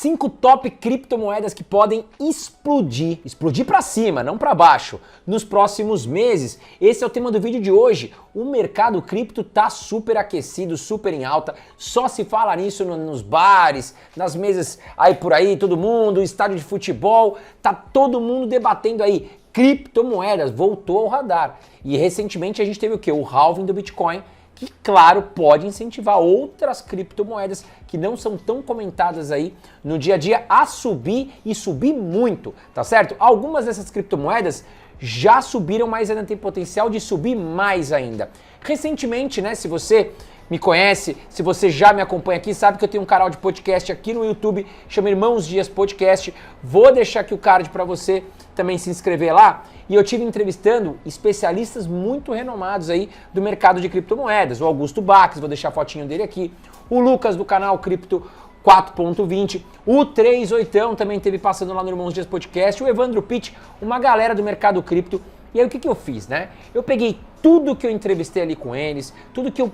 5 top criptomoedas que podem explodir para cima, não para baixo, nos próximos meses. Esse é o tema do vídeo de hoje. O mercado cripto tá super aquecido, super em alta. Só se fala nisso nos bares, nas mesas aí por aí, todo mundo, estádio de futebol, tá todo mundo debatendo aí. Criptomoedas voltou ao radar. E recentemente a gente teve o quê? O halving do Bitcoin, que, claro, pode incentivar outras criptomoedas que não são tão comentadas aí no dia a dia a subir e subir muito, tá certo? Algumas dessas criptomoedas já subiram, mas ainda tem potencial de subir mais ainda. Recentemente, né, se você me conhece, se você já me acompanha aqui, sabe que eu tenho um canal de podcast aqui no YouTube, chama Irmãos Dias Podcast. Vou deixar aqui o card para você também se inscrever lá. E eu tive entrevistando especialistas muito renomados aí do mercado de criptomoedas. O Augusto Bax, vou deixar a fotinho dele aqui. O Lucas do canal Cripto 4.20. O 38 também teve passando lá no Irmãos Dias Podcast. O Evandro Pitt, uma galera do mercado cripto. E aí o que eu fiz, né? Eu peguei tudo que eu entrevistei ali com eles, tudo que eu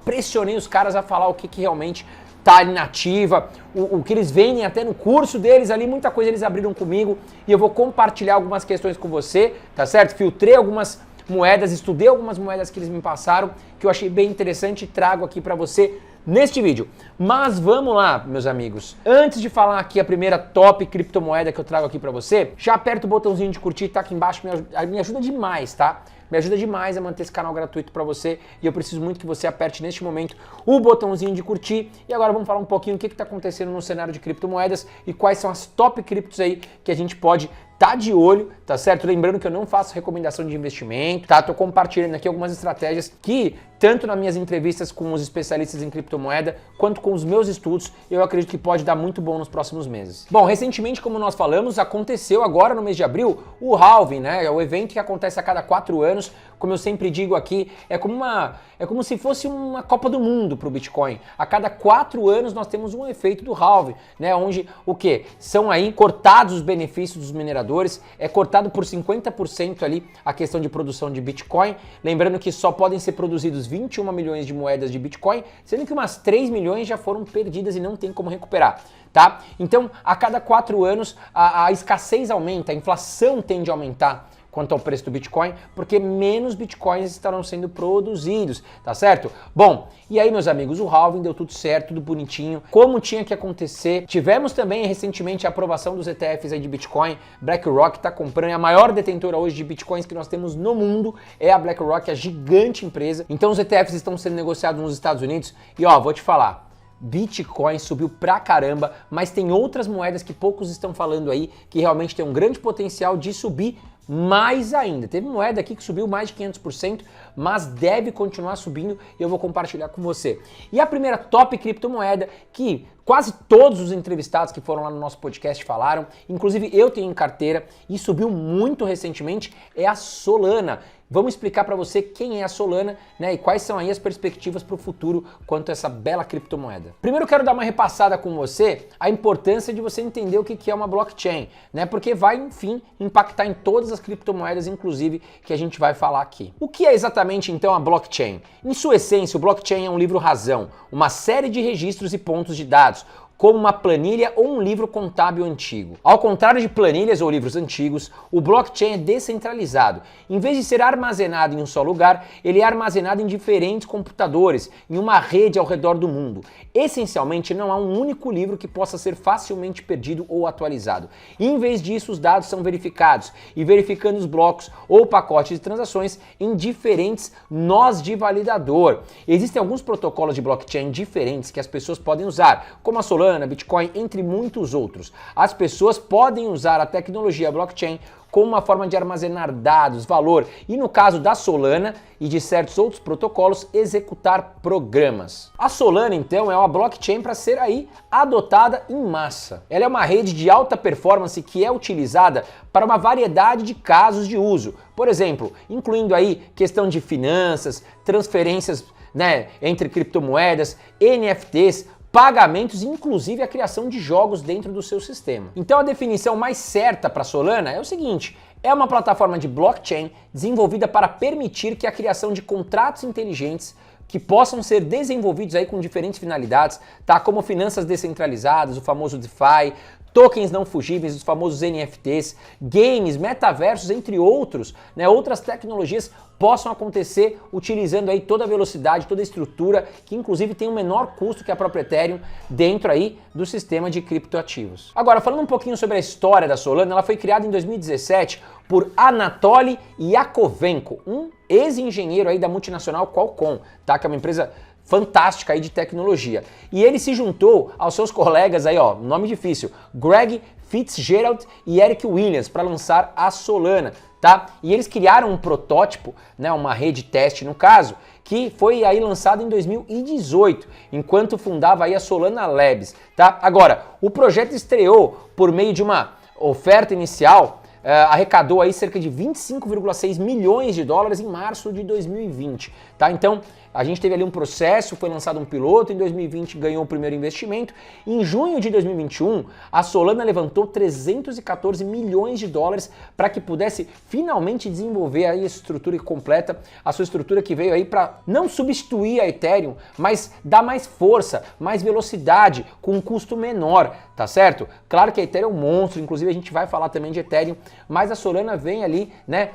pressionei os caras a falar o que realmente tá ali na ativa, o que eles vendem até no curso deles ali, muita coisa eles abriram comigo e eu vou compartilhar algumas questões com você, tá certo? Filtrei algumas moedas, estudei algumas moedas que eles me passaram, que eu achei bem interessante e trago aqui pra você neste vídeo. Mas vamos lá, meus amigos. Antes de falar aqui a primeira top criptomoeda que eu trago aqui pra você, já aperta o botãozinho de curtir, tá aqui embaixo, me ajuda demais, tá? Me ajuda demais a manter esse canal gratuito para você e eu preciso muito que você aperte neste momento o botãozinho de curtir. E agora vamos falar um pouquinho o que está acontecendo no cenário de criptomoedas e quais são as top criptos aí que a gente pode tá de olho, tá certo? Lembrando que eu não faço recomendação de investimento, tá? Tô compartilhando aqui algumas estratégias que, tanto nas minhas entrevistas com os especialistas em criptomoeda, quanto com os meus estudos, eu acredito que pode dar muito bom nos próximos meses. Bom, recentemente, como nós falamos, aconteceu agora no mês de abril o halving, né? É o evento que acontece a cada 4 anos, como eu sempre digo aqui, é como se fosse uma Copa do Mundo pro Bitcoin. A cada 4 anos nós temos um efeito do halving, né? Onde o quê? São aí cortados os benefícios dos mineradores, é cortado por 50% ali a questão de produção de Bitcoin, lembrando que só podem ser produzidos 21 milhões de moedas de Bitcoin, sendo que umas 3 milhões já foram perdidas e não tem como recuperar, tá? Então, a cada 4 anos a escassez aumenta, a inflação tende a aumentar quanto ao preço do Bitcoin, porque menos Bitcoins estarão sendo produzidos, tá certo? Bom, e aí, meus amigos, o halving deu tudo certo, tudo bonitinho, como tinha que acontecer. Tivemos também recentemente a aprovação dos ETFs aí de Bitcoin. BlackRock está comprando, é a maior detentora hoje de Bitcoins que nós temos no mundo, é a BlackRock, a gigante empresa. Então os ETFs estão sendo negociados nos Estados Unidos e vou te falar, Bitcoin subiu pra caramba, mas tem outras moedas que poucos estão falando aí, que realmente tem um grande potencial de subir mais ainda. Teve moeda aqui que subiu mais de 500%, mas deve continuar subindo e eu vou compartilhar com você. E a primeira top criptomoeda que quase todos os entrevistados que foram lá no nosso podcast falaram, inclusive eu tenho em carteira e subiu muito recentemente, é a Solana. Vamos explicar para você quem é a Solana, né, e quais são aí as perspectivas para o futuro quanto a essa bela criptomoeda. Primeiro eu quero dar uma repassada com você a importância de você entender o que é uma blockchain, né, porque vai, enfim, impactar em todas as criptomoedas, inclusive, que a gente vai falar aqui. O que é exatamente, então, a blockchain? Em sua essência, o blockchain é um livro-razão, uma série de registros e pontos de dados, como uma planilha ou um livro contábil antigo. Ao contrário de planilhas ou livros antigos, o blockchain é descentralizado. Em vez de ser armazenado em um só lugar, ele é armazenado em diferentes computadores, em uma rede ao redor do mundo. Essencialmente, não há um único livro que possa ser facilmente perdido ou atualizado. Em vez disso, os dados são verificados, e verificando os blocos ou pacotes de transações em diferentes nós de validador. Existem alguns protocolos de blockchain diferentes que as pessoas podem usar, como a Solana, Bitcoin, entre muitos outros. As pessoas podem usar a tecnologia blockchain como uma forma de armazenar dados, valor e, no caso da Solana e de certos outros protocolos, executar programas. A Solana, então, é uma blockchain para ser aí adotada em massa. Ela é uma rede de alta performance que é utilizada para uma variedade de casos de uso. Por exemplo, incluindo aí questão de finanças, transferências, né, entre criptomoedas, NFTs, pagamentos e inclusive a criação de jogos dentro do seu sistema. Então a definição mais certa para Solana é o seguinte: é uma plataforma de blockchain desenvolvida para permitir que a criação de contratos inteligentes que possam ser desenvolvidos aí com diferentes finalidades, tá? Como finanças descentralizadas, o famoso DeFi, tokens não fugíveis, os famosos NFTs, games, metaversos, entre outros, né? Outras tecnologias possam acontecer utilizando aí toda a velocidade, toda a estrutura, que inclusive tem um menor custo que a própria Ethereum dentro aí do sistema de criptoativos. Agora, falando um pouquinho sobre a história da Solana, ela foi criada em 2017 por Anatoly Yakovenko, um ex-engenheiro aí da multinacional Qualcomm, tá? Que é uma empresa fantástica aí de tecnologia. E ele se juntou aos seus colegas aí, ó, nome difícil, Greg Fitzgerald e Eric Williams, para lançar a Solana, tá? E eles criaram um protótipo, né, uma rede teste no caso, que foi aí lançado em 2018, enquanto fundava aí a Solana Labs, tá? Agora, o projeto estreou por meio de uma oferta inicial, arrecadou aí cerca de 25,6 milhões de dólares em março de 2020, tá? Então, a gente teve ali um processo, foi lançado um piloto, em 2020 ganhou o primeiro investimento. Em junho de 2021, a Solana levantou 314 milhões de dólares para que pudesse finalmente desenvolver aí a estrutura completa, a sua estrutura que veio aí para não substituir a Ethereum, mas dar mais força, mais velocidade, com um custo menor, tá certo? Claro que a Ethereum é um monstro, inclusive a gente vai falar também de Ethereum, mas a Solana vem ali, né,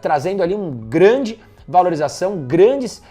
trazendo ali um grande valorização, grandes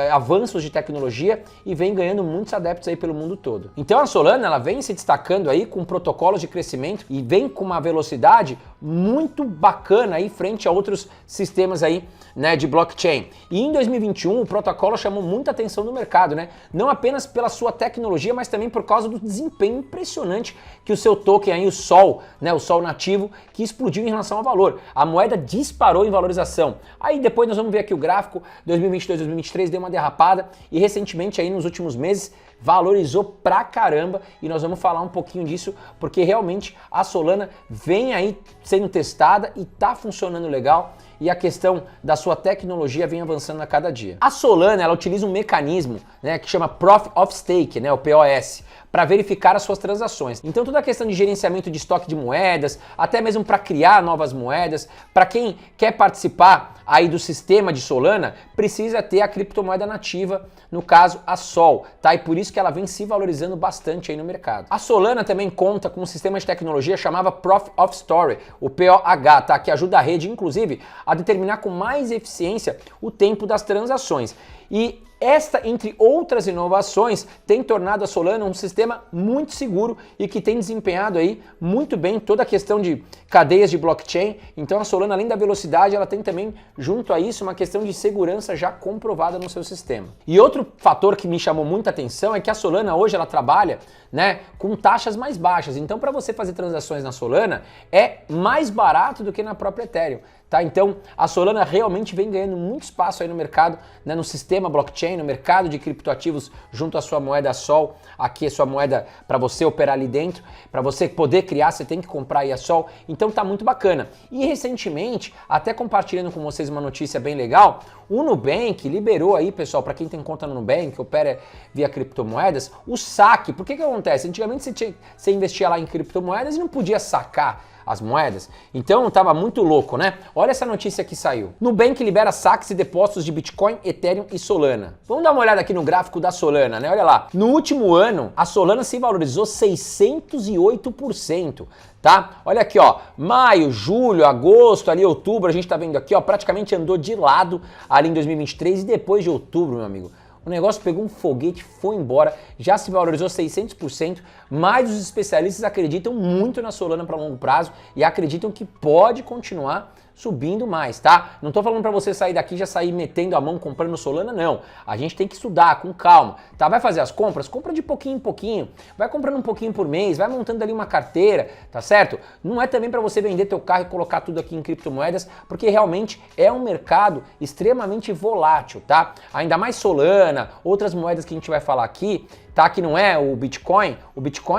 avanços de tecnologia e vem ganhando muitos adeptos aí pelo mundo todo. Então a Solana, ela vem se destacando aí com protocolos de crescimento e vem com uma velocidade muito bacana aí frente a outros sistemas aí, né, de blockchain. E em 2021 o protocolo chamou muita atenção no mercado, né? Não apenas pela sua tecnologia, mas também por causa do desempenho impressionante que o seu token aí, o Sol, né, o Sol nativo, que explodiu em relação ao valor. A moeda disparou em valorização. Aí depois nós vamos ver aqui o gráfico, 2022, 2023 deu uma derrapada e recentemente aí nos últimos meses valorizou pra caramba e nós vamos falar um pouquinho disso porque realmente a Solana vem aí sendo testada e tá funcionando legal e a questão da sua tecnologia vem avançando a cada dia. A Solana, ela utiliza um mecanismo, né, que chama Proof of Stake, né, o POS, para verificar as suas transações. Então toda a questão de gerenciamento de estoque de moedas, até mesmo para criar novas moedas, para quem quer participar aí do sistema de Solana, precisa ter a criptomoeda nativa, no caso a Sol, tá? E por isso que ela vem se valorizando bastante aí no mercado. A Solana também conta com um sistema de tecnologia chamado Proof of Story, o POH, tá? Que ajuda a rede, inclusive, a determinar com mais eficiência o tempo das transações. E esta, entre outras inovações, tem tornado a Solana um sistema muito seguro e que tem desempenhado aí muito bem toda a questão de cadeias de blockchain. Então a Solana, além da velocidade, ela tem também, junto a isso, uma questão de segurança já comprovada no seu sistema. E outro fator que me chamou muita atenção é que a Solana hoje ela trabalha, né, com taxas mais baixas. Então para você fazer transações na Solana é mais barato do que na própria Ethereum. Tá? Então a Solana realmente vem ganhando muito espaço aí no mercado, né, no sistema blockchain, no mercado de criptoativos junto à sua moeda Sol. Aqui é sua moeda para você operar ali dentro, para você poder criar, você tem que comprar aí a Sol. Então tá muito bacana. E recentemente, até compartilhando com vocês uma notícia bem legal, o Nubank liberou aí, pessoal, para quem tem conta no Nubank, opera via criptomoedas, o saque. Por que acontece? Antigamente você investia lá em criptomoedas e não podia sacar as moedas. Então tava muito louco, né? Olha essa notícia que saiu. Nubank libera saques e depósitos de Bitcoin, Ethereum e Solana. Vamos dar uma olhada aqui no gráfico da Solana, né? Olha lá. No último ano, a Solana se valorizou 608%. Tá? Olha aqui, ó, maio, julho, agosto, ali outubro, a gente tá vendo aqui, ó, praticamente andou de lado ali em 2023 e depois de outubro, meu amigo, o negócio pegou um foguete, foi embora, já se valorizou 600%, mas os especialistas acreditam muito na Solana para longo prazo e acreditam que pode continuar subindo mais, tá? Não tô falando para você sair daqui e já sair metendo a mão comprando Solana, não. A gente tem que estudar com calma, tá? Vai fazer as compras? Compra de pouquinho em pouquinho, vai comprando um pouquinho por mês, vai montando ali uma carteira, tá certo? Não é também para você vender teu carro e colocar tudo aqui em criptomoedas, porque realmente é um mercado extremamente volátil, tá? Ainda mais Solana, outras moedas que a gente vai falar aqui, tá? Que não é o Bitcoin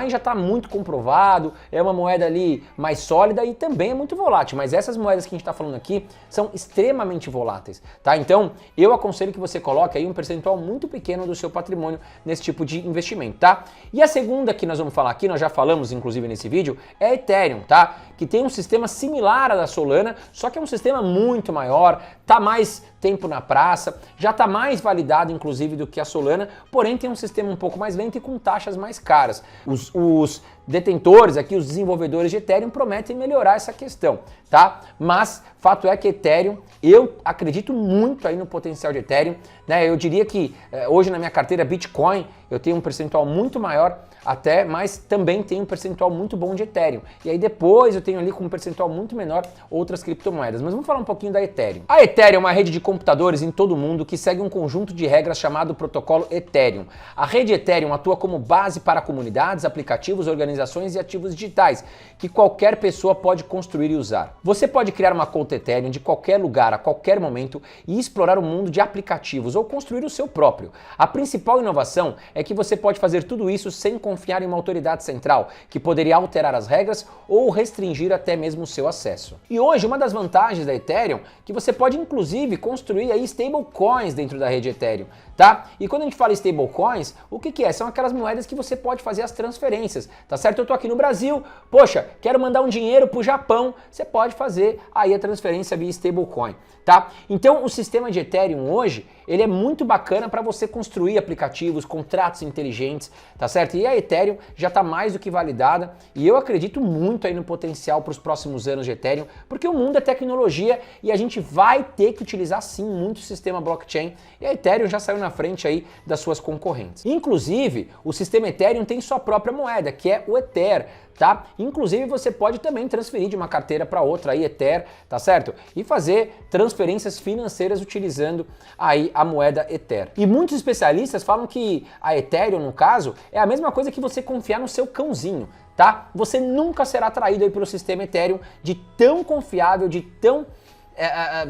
já está muito comprovado, é uma moeda ali mais sólida e também é muito volátil, mas essas moedas que a gente está falando aqui são extremamente voláteis, tá? Então eu aconselho que você coloque aí um percentual muito pequeno do seu patrimônio nesse tipo de investimento, tá? E a segunda que nós vamos falar aqui, nós já falamos inclusive nesse vídeo, é a Ethereum, tá? Que tem um sistema similar à da Solana, só que é um sistema muito maior, tá mais tempo na praça, já está mais validado inclusive do que a Solana, porém tem um sistema um pouco mais lento e com taxas mais caras. Os detentores aqui, os desenvolvedores de Ethereum prometem melhorar essa questão, tá? Mas fato é que Ethereum, eu acredito muito aí no potencial de Ethereum, né? Eu diria que hoje na minha carteira Bitcoin eu tenho um percentual muito maior até, mas também tenho um percentual muito bom de Ethereum. E aí depois eu tenho ali com um percentual muito menor outras criptomoedas. Mas vamos falar um pouquinho da Ethereum. A Ethereum é uma rede de computadores em todo o mundo que segue um conjunto de regras chamado protocolo Ethereum. A rede Ethereum atua como base para comunidades, aplicativos, organizações e ativos digitais que qualquer pessoa pode construir e usar. Você pode criar uma conta Ethereum de qualquer lugar, a qualquer momento e explorar o mundo de aplicativos ou construir o seu próprio. A principal inovação é que você pode fazer tudo isso sem confiar em uma autoridade central, que poderia alterar as regras ou restringir até mesmo o seu acesso. E hoje, uma das vantagens da Ethereum é que você pode inclusive construir aí stablecoins dentro da rede Ethereum, tá? E quando a gente fala stablecoins, o que é? São aquelas moedas que você pode fazer as transferências, tá certo? Eu tô aqui no Brasil, poxa, quero mandar um dinheiro pro Japão, você pode fazer aí a transferência via stablecoin, tá? Então, o sistema de Ethereum hoje, ele é muito bacana para você construir aplicativos, contratos inteligentes, tá certo? E a Ethereum já está mais do que validada e eu acredito muito aí no potencial para os próximos anos de Ethereum, porque o mundo é tecnologia e a gente vai ter que utilizar sim muito o sistema blockchain e a Ethereum já saiu na frente aí das suas concorrentes. Inclusive, o sistema Ethereum tem sua própria moeda, que é o Ether, tá? Inclusive você pode também transferir de uma carteira para outra aí, Ether, tá certo? E fazer transferências financeiras utilizando aí a moeda Ether. E muitos especialistas falam que a Ethereum, no caso, é a mesma coisa que você confiar no seu cãozinho, tá? Você nunca será atraído aí pelo sistema Ethereum de tão confiável, de tão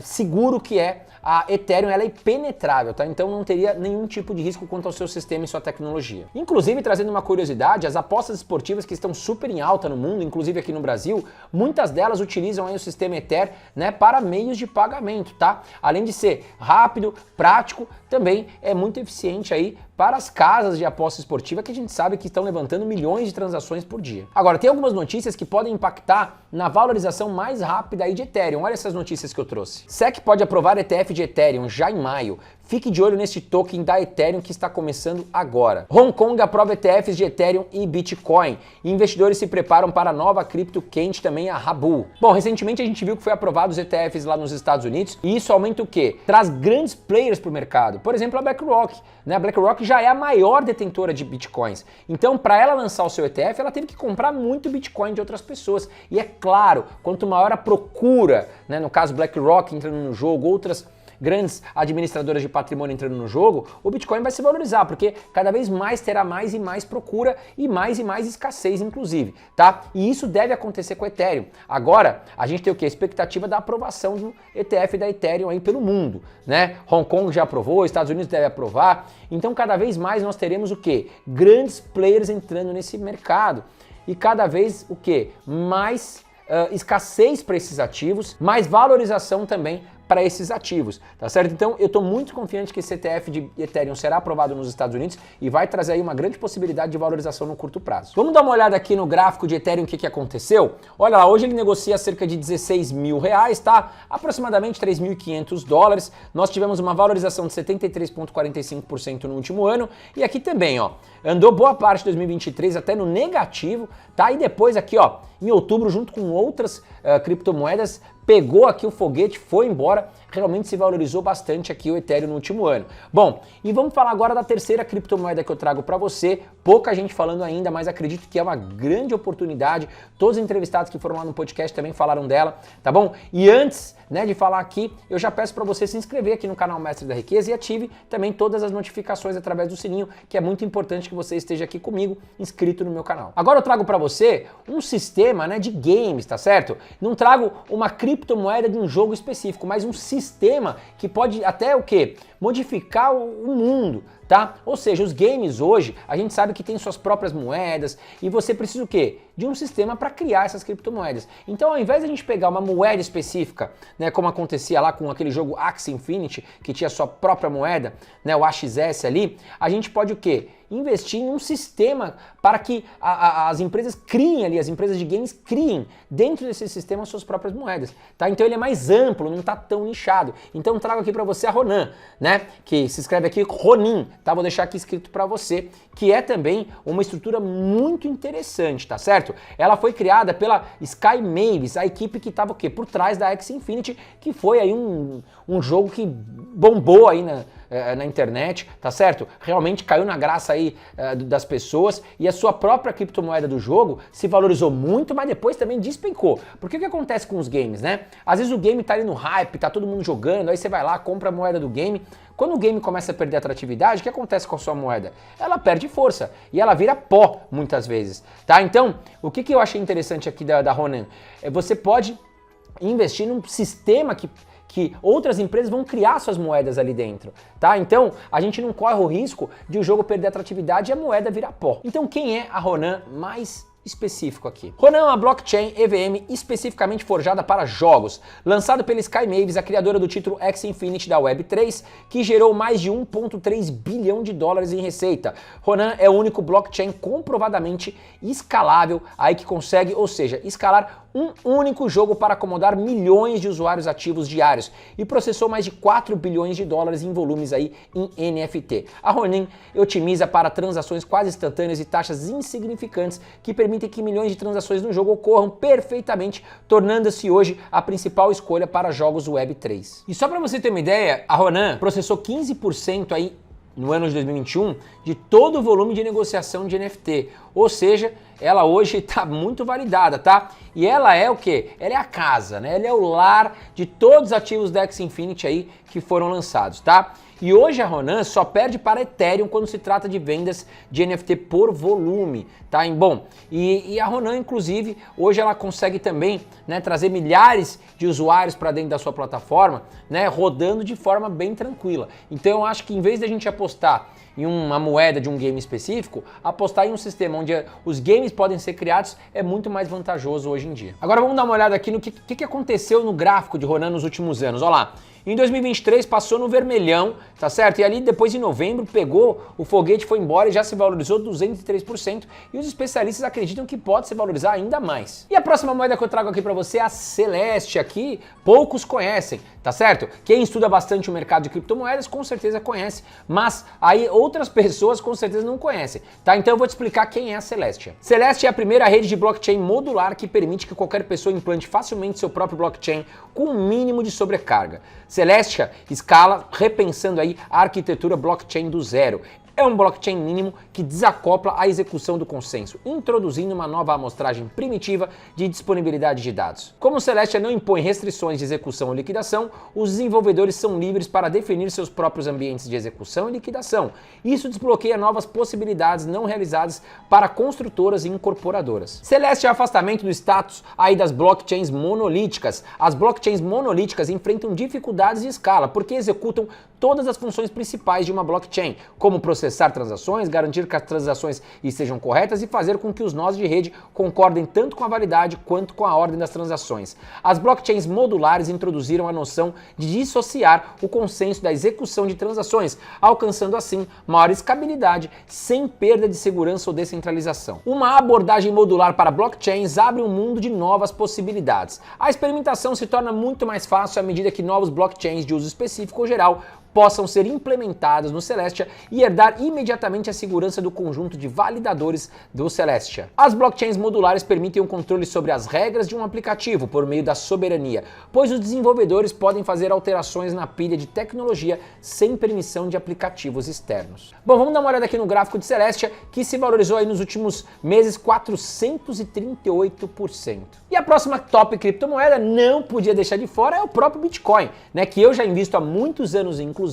seguro que é. A Ethereum ela é impenetrável, tá? Então não teria nenhum tipo de risco quanto ao seu sistema e sua tecnologia. Inclusive, trazendo uma curiosidade, as apostas esportivas que estão super em alta no mundo, inclusive aqui no Brasil, muitas delas utilizam aí o sistema Ether, né, para meios de pagamento, tá? Além de ser rápido, prático, também é muito eficiente aí para as casas de aposta esportiva que a gente sabe que estão levantando milhões de transações por dia. Agora, tem algumas notícias que podem impactar na valorização mais rápida aí de Ethereum. Olha essas notícias que eu trouxe. SEC pode aprovar ETF de Ethereum já em maio. Fique de olho neste token da Ethereum que está começando agora. Hong Kong aprova ETFs de Ethereum e Bitcoin. Investidores se preparam para a nova cripto quente também, a Habu. Bom, recentemente a gente viu que foi aprovado os ETFs lá nos Estados Unidos e isso aumenta o quê? Traz grandes players para o mercado. Por exemplo, a BlackRock. Né? A BlackRock já é a maior detentora de Bitcoins. Então, para ela lançar o seu ETF, ela teve que comprar muito Bitcoin de outras pessoas. E é claro, quanto maior a procura, né? No caso BlackRock entrando no jogo, outras grandes administradoras de patrimônio entrando no jogo, o Bitcoin vai se valorizar, porque cada vez mais terá mais e mais procura e mais escassez, inclusive, tá? E isso deve acontecer com o Ethereum. Agora, a gente tem o quê? A expectativa da aprovação do ETF da Ethereum aí pelo mundo, né? Hong Kong já aprovou, Estados Unidos deve aprovar, então cada vez mais nós teremos o quê? Grandes players entrando nesse mercado e cada vez o quê? Mais escassez para esses ativos, mais valorização também para esses ativos, tá certo? Então eu estou muito confiante que esse ETF de Ethereum será aprovado nos Estados Unidos e vai trazer aí uma grande possibilidade de valorização no curto prazo. Vamos dar uma olhada aqui no gráfico de Ethereum, o que aconteceu? Olha lá, hoje ele negocia cerca de 16 mil reais, tá? Aproximadamente 3.500 dólares. Nós tivemos uma valorização de 73,45% no último ano e aqui também, ó, andou boa parte de 2023 até no negativo, tá? E depois aqui, ó, em outubro, junto com outras criptomoedas, pegou aqui o foguete, foi embora, realmente se valorizou bastante aqui o Ethereum no último ano. Bom, e vamos falar agora da terceira criptomoeda que eu trago para você, pouca gente falando ainda, mas acredito que é uma grande oportunidade, todos os entrevistados que foram lá no podcast também falaram dela, tá bom? E antes, né, de falar aqui, eu já peço para você se inscrever aqui no canal Mestre da Riqueza e ative também todas as notificações através do sininho, que é muito importante que você esteja aqui comigo, inscrito no meu canal. Agora eu trago para você um sistema, né, de games, tá certo? Não trago uma criptomoeda de um jogo específico, mas um sistema que pode até o quê? Modificar o mundo, tá? Ou seja, os games hoje, a gente sabe que tem suas próprias moedas e você precisa o quê? De um sistema para criar essas criptomoedas. Então, ao invés de a gente pegar uma moeda específica, né, como acontecia lá com aquele jogo Axie Infinity, que tinha sua própria moeda, né, o AXS ali, a gente pode o quê? Investir em um sistema para que as empresas criem ali, as empresas de games criem dentro desse sistema suas próprias moedas, tá? Então ele é mais amplo, não tá tão nichado. Então trago aqui para você a Ronin, né? Que se escreve aqui Ronin, tá? Vou deixar aqui escrito para você, que é também uma estrutura muito interessante, tá certo? Ela foi criada pela Sky Mavis, a equipe que estava o quê? Por trás da Axie Infinity, que foi aí um jogo que bombou aí na internet, tá certo? Realmente caiu na graça aí das pessoas e a sua própria criptomoeda do jogo se valorizou muito, mas depois também despencou. Porque o que acontece com os games, né? Às vezes o game tá ali no hype, tá todo mundo jogando, aí você vai lá, compra a moeda do game. Quando o game começa a perder atratividade, o que acontece com a sua moeda? Ela perde força e ela vira pó muitas vezes, tá? Então, o que eu achei interessante aqui da Ronin? Você pode investir num sistema que outras empresas vão criar suas moedas ali dentro, tá? Então, a gente não corre o risco de o jogo perder atratividade e a moeda virar pó. Então, quem é a Ronin mais específico aqui? Ronin é uma blockchain EVM especificamente forjada para jogos, lançado pela Sky Mavis, a criadora do título Axie Infinity da Web3, que gerou mais de 1,3 bilhão de dólares em receita. Ronin é o único blockchain comprovadamente escalável, aí que consegue, ou seja, escalar um único jogo para acomodar milhões de usuários ativos diários e processou mais de 4 bilhões de dólares em volumes aí em NFT. A Ronin otimiza para transações quase instantâneas e taxas insignificantes que permitem que milhões de transações no jogo ocorram perfeitamente, tornando-se hoje a principal escolha para jogos Web3. E só para você ter uma ideia, a Ronin processou 15% aí no ano de 2021 de todo o volume de negociação de NFT, ou seja, ela hoje está muito validada, tá? E ela é o quê? Ela é a casa, né? Ela é o lar de todos os ativos da Axie Infinity aí que foram lançados, tá? E hoje a Ronin só perde para Ethereum quando se trata de vendas de NFT por volume, tá? Bom, e a Ronin, inclusive, hoje ela consegue também, né, trazer milhares de usuários para dentro da sua plataforma, né, rodando de forma bem tranquila. Então eu acho que em vez de a gente apostar em uma moeda de um game específico, apostar em um sistema onde os games podem ser criados é muito mais vantajoso hoje em dia. Agora vamos dar uma olhada aqui no que aconteceu no gráfico de Ronin nos últimos anos. Olha lá. Em 2023 passou no vermelhão, tá certo? E ali depois em novembro pegou, o foguete foi embora e já se valorizou 203% e os especialistas acreditam que pode se valorizar ainda mais. E a próxima moeda que eu trago aqui para você é a Celeste, aqui poucos conhecem, tá certo? Quem estuda bastante o mercado de criptomoedas com certeza conhece, mas aí outras pessoas com certeza não conhecem, tá? Então eu vou te explicar quem é a Celeste. Celeste é a primeira rede de blockchain modular que permite que qualquer pessoa implante facilmente seu próprio blockchain com um mínimo de sobrecarga. Celestia escala repensando aí a arquitetura blockchain do zero. É um blockchain mínimo que desacopla a execução do consenso, introduzindo uma nova amostragem primitiva de disponibilidade de dados. Como o Celestia não impõe restrições de execução ou liquidação, os desenvolvedores são livres para definir seus próprios ambientes de execução e liquidação. Isso desbloqueia novas possibilidades não realizadas para construtoras e incorporadoras. Celestia é o afastamento do status aí das blockchains monolíticas. As blockchains monolíticas enfrentam dificuldades de escala porque executam todas as funções principais de uma blockchain, como processar transações, garantir que as transações estejam corretas e fazer com que os nós de rede concordem tanto com a validade quanto com a ordem das transações. As blockchains modulares introduziram a noção de dissociar o consenso da execução de transações, alcançando assim maior escalabilidade sem perda de segurança ou descentralização. Uma abordagem modular para blockchains abre um mundo de novas possibilidades. A experimentação se torna muito mais fácil à medida que novos blockchains de uso específico ou geral possam ser implementados no Celestia e herdar imediatamente a segurança do conjunto de validadores do Celestia. As blockchains modulares permitem o controle sobre as regras de um aplicativo por meio da soberania, pois os desenvolvedores podem fazer alterações na pilha de tecnologia sem permissão de aplicativos externos. Bom, vamos dar uma olhada aqui no gráfico de Celestia, que se valorizou aí nos últimos meses 438%. E a próxima top criptomoeda não podia deixar de fora é o próprio Bitcoin, né, que eu já invisto há muitos anos inclusive,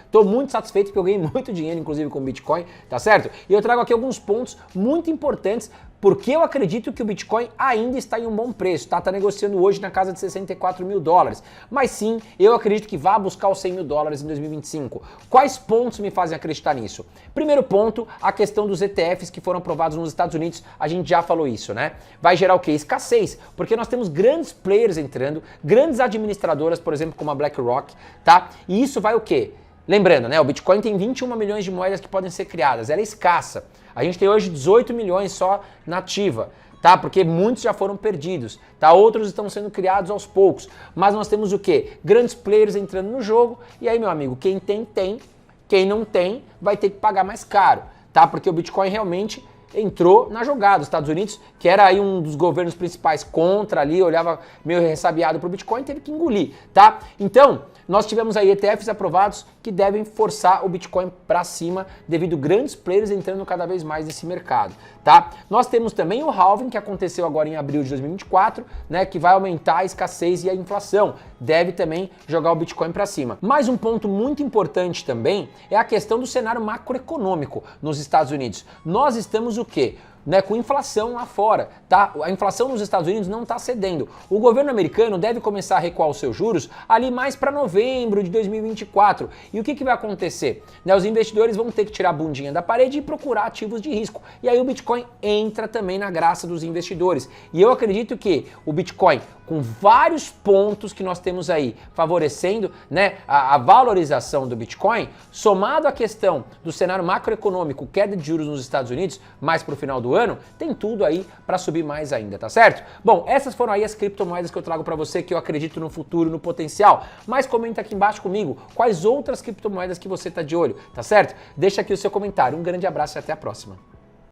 estou muito satisfeito porque eu ganhei muito dinheiro inclusive com Bitcoin, tá certo? E eu trago aqui alguns pontos muito importantes Porque eu acredito que o Bitcoin ainda está em um bom preço, tá? Tá negociando hoje na casa de 64 mil dólares. Mas sim, eu acredito que vá buscar os 100 mil dólares em 2025. Quais pontos me fazem acreditar nisso? Primeiro ponto, a questão dos ETFs que foram aprovados nos Estados Unidos, a gente já falou isso, né? Vai gerar o quê? Escassez, porque nós temos grandes players entrando, grandes administradoras, por exemplo, como a BlackRock, tá? E isso vai o quê? Lembrando, né? O Bitcoin tem 21 milhões de moedas que podem ser criadas, ela é escassa. A gente tem hoje 18 milhões só na ativa, tá? Porque muitos já foram perdidos, tá? Outros estão sendo criados aos poucos. Mas nós temos o quê? Grandes players entrando no jogo, e aí, meu amigo, quem tem, tem. Quem não tem, vai ter que pagar mais caro, tá? Porque o Bitcoin realmente entrou na jogada. Os Estados Unidos, que era aí um dos governos principais contra ali, olhava meio ressabiado pro Bitcoin, teve que engolir, tá? Então, nós tivemos aí ETFs aprovados que devem forçar o Bitcoin para cima devido a grandes players entrando cada vez mais nesse mercado, tá? Nós temos também o halving que aconteceu agora em abril de 2024, né, que vai aumentar a escassez e a inflação. Deve também jogar o Bitcoin para cima. Mas um ponto muito importante também é a questão do cenário macroeconômico nos Estados Unidos. Nós estamos o quê? Né, com inflação lá fora, tá? A inflação nos Estados Unidos não está cedendo. O governo americano deve começar a recuar os seus juros ali mais para novembro de 2024. E o que vai acontecer? Né, os investidores vão ter que tirar a bundinha da parede e procurar ativos de risco. E aí o Bitcoin entra também na graça dos investidores. E eu acredito que o Bitcoin, com vários pontos que nós temos aí favorecendo, né, a valorização do Bitcoin, somado à questão do cenário macroeconômico, queda de juros nos Estados Unidos, mais para o final do ano, tem tudo aí para subir mais ainda, tá certo? Bom, essas foram aí as criptomoedas que eu trago para você, que eu acredito no futuro, no potencial. Mas comenta aqui embaixo comigo quais outras criptomoedas que você tá de olho, tá certo? Deixa aqui o seu comentário. Um grande abraço e até a próxima.